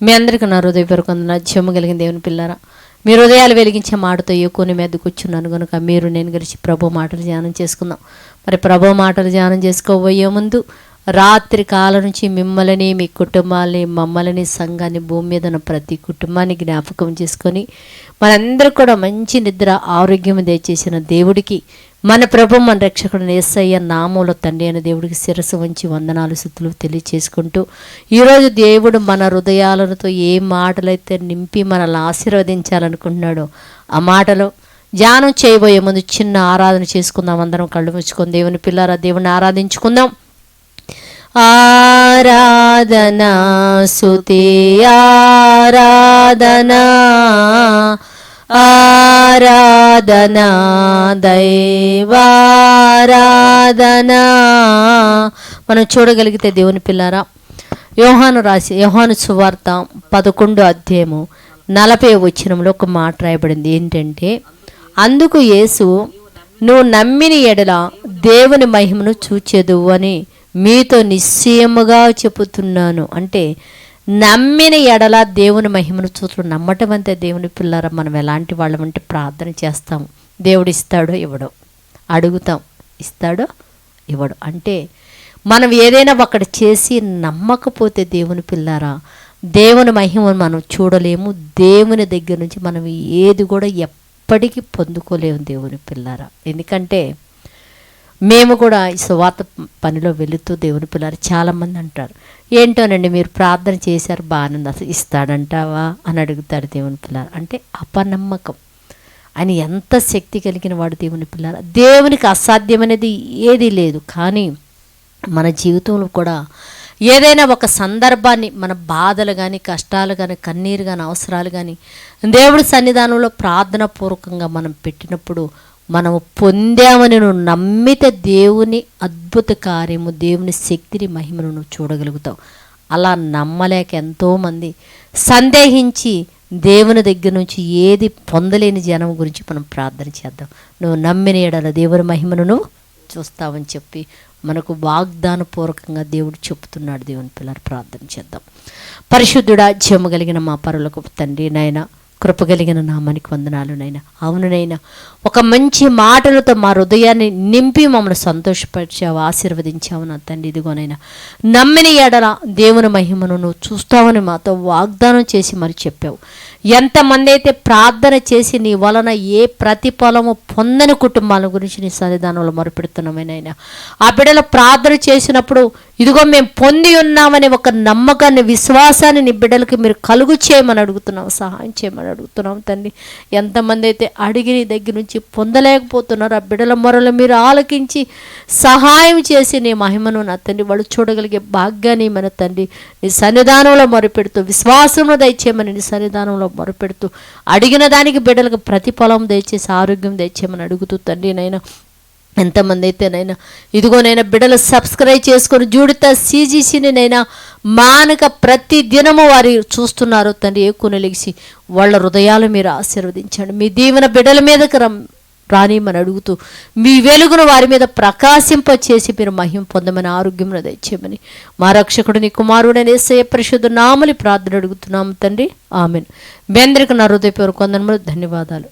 మీ అందరికీ నా హృదయపూర్వక వందనాలు. జయము కలిగిన దేవుని పిల్లారా, మీ హృదయాలు వెలిగించే మాటతో కొన్ని మీద కూర్చున్నాను కనుక మీరు నేను కలిసి ప్రభు మాటలు ధ్యానం చేసుకుందాం. మరి ప్రభు మాటలు ధ్యానం చేసుకోబోయే ముందు రాత్రి కాలం నుంచి మిమ్మల్ని, మీ కుటుంబాలని, మమ్మల్ని, సంఘాన్ని, భూమి మీద ఉన్న ప్రతి కుటుంబాన్ని జ్ఞాపకం చేసుకొని మనందరూ కూడా మంచి నిద్ర ఆరోగ్యం దయచేసిన దేవుడికి, మన ప్రభు మన రక్షకుడు యేసయ్య నామములో తండ్రి అయిన దేవుడికి శిరస్సు వంచి వందనాలు స్తుతులు తెలియచేసుకుంటూ, ఈరోజు దేవుడు మన హృదయాలతో ఏ మాటలైతే నింపి మనల్ని ఆశీర్వదించాలనుకుంటున్నాడో ఆ మాటలు ధ్యానం చేయబోయే ముందు చిన్న ఆరాధన చేసుకుందాం. అందరం కళ్ళు ముచ్చుకొని దేవుని పిల్లారా దేవుని ఆరాధించుకుందాం. ఆరాధనా స్తుతి ఆరాధనా ఆరాధనా దైవారాధనా. మనం చూడగలిగితే దేవుని పిల్లారా, యోహాను సువార్త 11వ అధ్యాయము 40వ వచనంలో ఒక మాట రాయబడింది. ఏంటంటే, అందుకు యేసు, నువ్వు నమ్మిన ఎడల దేవుని మహిమను చూచెదువు అని మీతో నిశ్చయముగా చెబుతున్నాను. అంటే నమ్మిన ఎడల దేవుని మహిమను చూచడం. నమ్మటం అంతే దేవుని పిల్లరా. మనం ఎలాంటి వాళ్ళమంటే ప్రార్థన చేస్తాం, దేవుడు ఇస్తాడో ఇవ్వడో, అడుగుతాం, ఇస్తాడో ఇవ్వడు. అంటే మనం ఏదైనా ఒకటి చేసి నమ్మకపోతే దేవుని పిల్లారా, దేవుని మహిమను మనం చూడలేము. దేవుని దగ్గర నుంచి మనం ఏది కూడా ఎప్పటికీ పొందుకోలేము దేవుని పిల్లారా. ఎందుకంటే మేము కూడా ఈ సువార్త పనిలో వెళుతూ దేవుని పిల్లలు చాలామంది అంటారు, ఏంటోనండి మీరు ప్రార్థన చేశారు బాగానే ఉంది, అసలు ఇస్తాడంటావా అని అడుగుతారు దేవుని పిల్లలు. అంటే అపనమ్మకం. ఆయన ఎంత శక్తి కలిగిన వాడు దేవుని పిల్లలు. దేవునికి అసాధ్యమనేది ఏదీ లేదు. కానీ మన జీవితంలో కూడా ఏదైనా ఒక సందర్భాన్ని, మన బాధలు కానీ, కష్టాలు కానీ, కన్నీరు కానీ, అవసరాలు కానీ దేవుడి సన్నిధానంలో ప్రార్థన పూర్వకంగా మనం పెట్టినప్పుడు మనము పొందామని నువ్వు నమ్మితే దేవుని అద్భుత కార్యము, దేవుని శక్తిని, మహిమను నువ్వు చూడగలుగుతావు. అలా నమ్మలేక ఎంతోమంది సందేహించి దేవుని దగ్గర నుంచి ఏది పొందలేని జనం గురించి మనం ప్రార్థన చేద్దాం. నువ్వు నమ్మిన ఎడల దేవుని మహిమను నువ్వు చూస్తావని చెప్పి మనకు వాగ్దానపూర్వకంగా దేవుడు చెప్తున్నాడు. దేవుని పిల్లలు ప్రార్థన చేద్దాం. పరిశుద్ధుడా, జయము కలిగిన మా పరలోకపు తండ్రి, నాయన కృపగలిగిన నామానికి వందనాలు నైనా. అవును నైనా, ఒక మంచి మాటలతో మా హృదయాన్ని నింపి మమ్మల్ని సంతోషపరిచావు, ఆశీర్వదించావు నా తండ్రి. ఇదిగోనైనా నమ్మిన ఎడల దేవుని మహిమను నువ్వు చూస్తావని మాతో వాగ్దానం చేసి మరి చెప్పావు. ఎంతమంది అయితే ప్రార్థన చేసి నీ వలన ఏ ప్రతిఫలము పొందని కుటుంబాల గురించి నీ సన్నిధానంలో మొరపెడుతున్నామేనైనా, ఆ బిడ్డలు ప్రార్థన చేసినప్పుడు ఇదిగో మేము పొంది ఉన్నామని ఒక నమ్మకాన్ని, విశ్వాసాన్ని నీ బిడ్డలకి మీరు కలుగు చేయమని అడుగుతున్నాం, సహాయం చేయమని అడుగుతున్నాం తండ్రి. ఎంతమంది అయితే అడిగి నీ దగ్గర నుంచి పొందలేకపోతున్నారు, ఆ బిడ్డల మొరలు మీరు ఆలకించి సహాయం చేసి నీ మహిమను నా తండ్రి వాళ్ళు చూడగలిగే భాగ్యాన్ని మన తండ్రి నీ సన్నిధానంలో మొరపెడుతూ, విశ్వాసంలో దయచేయమని నీ సన్నిధానంలో మొరపెడుతూ, అడిగిన దానికి బిడ్డలకు ప్రతిఫలం దయచేసి ఆరోగ్యం దయచేయమని అడుగుతూ తండ్రి నైనా. ఎంతమంది అయితే నైనా ఇదిగోనైనా బిడ్డలు సబ్స్క్రైబ్ చేసుకొని జూడిత CGCని నైనా మానక ప్రతి దినము వారు చూస్తున్నారు తండ్రి. ఏకునలిసి వాళ్ళ హృదయాలు మీరు ఆశీర్వదించండి. మీ దీవెన బిడ్డల మీదకి రానిమని అడుగుతూ, మీ వెలుగును వారి మీద ప్రకాశింపచేసి మీరు మహిమ పొందమని, ఆరోగ్యం దయచేయమని మా రక్షకుడు నీ కుమారుడైన యేసయ్య పరిశుద్ధ నామములో ప్రార్థన అడుగుతున్నాము తండ్రి. ఆమేన్. మీ అందరికీ నా హృదయపూర్వక వందనములు, ధన్యవాదాలు.